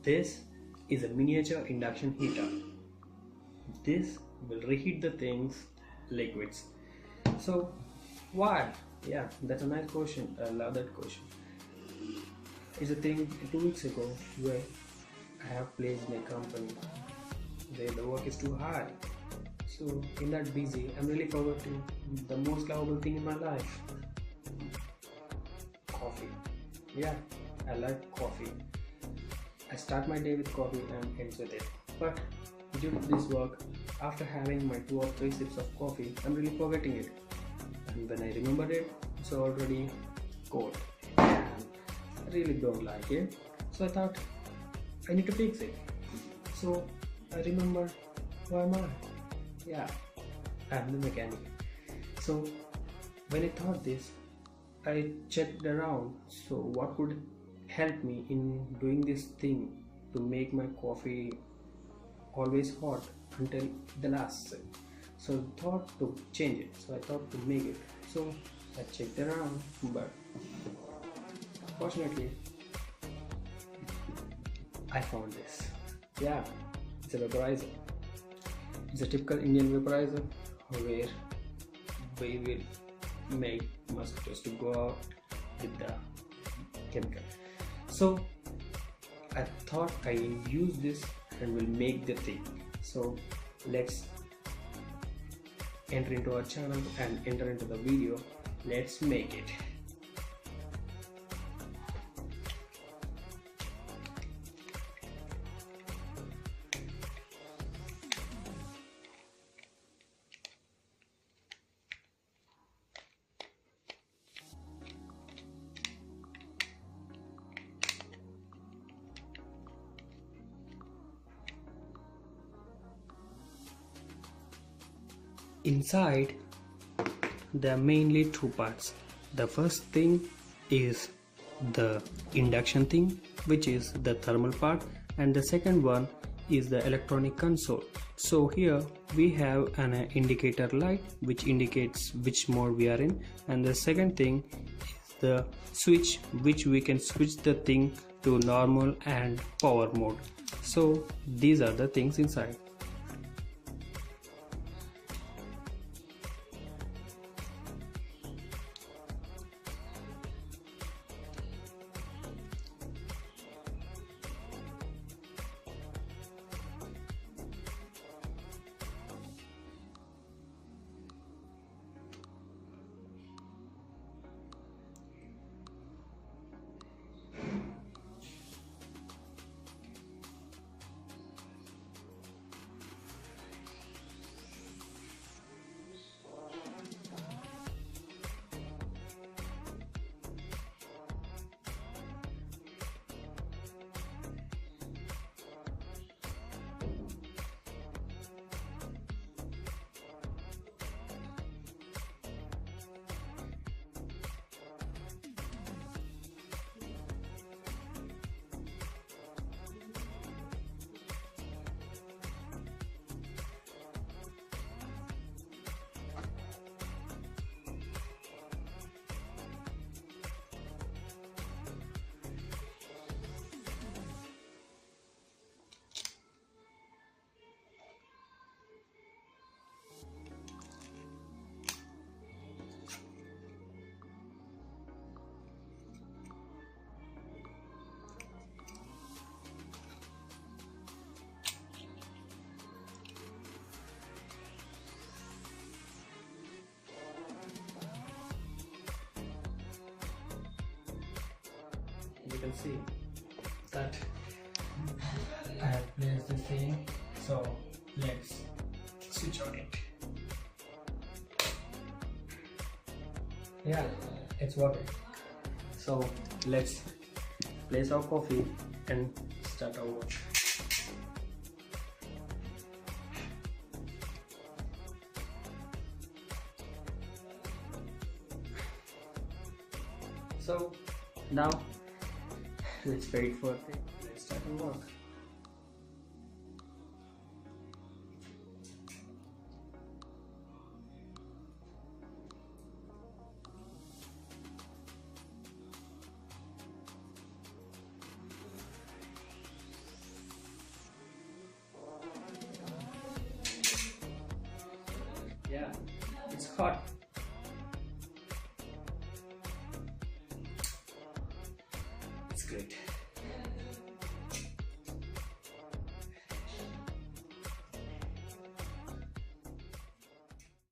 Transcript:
This is a miniature induction heater. This will reheat the things, liquids. So why? Yeah, that's a nice question. I love that question. It's a thing 2 weeks ago where I have placed in a company where the work is too high. So in that busy, I'm really forgetting the most lovable thing in my life. Coffee. Yeah, I like coffee. I start my day with coffee and ends with it. But due to this work, after having my 2 or 3 sips of coffee, I'm really forgetting it. And when I remember it, it's already cold. And I really don't like it. So I thought I need to fix it. So I remember, why am I? Yeah, I'm the mechanic. So when I thought this, I checked around. So what could help me in doing this thing to make my coffee always hot until the last sip. So I thought to change it. So I thought to make it. So I checked around, but fortunately I found this. Yeah, it's a vaporizer. It's a typical Indian vaporizer where we will make mosquitoes to go out with the chemical. So I thought I use this and will make the thing. So let's enter into our channel and enter into the video. Let's make it. Inside, there are mainly two parts. The first thing is the induction thing, which is the thermal part, and the second one is the electronic console. So here we have an indicator light which indicates which mode we are in, and the second thing is the switch which we can switch the thing to normal and power mode. So these are the things inside. You can see that I have placed this thing, so let's switch on it. Yeah, it's working. So let's place our coffee and start our watch. So now let's wait for it. Let's start our work. Yeah, it's hot. It's great.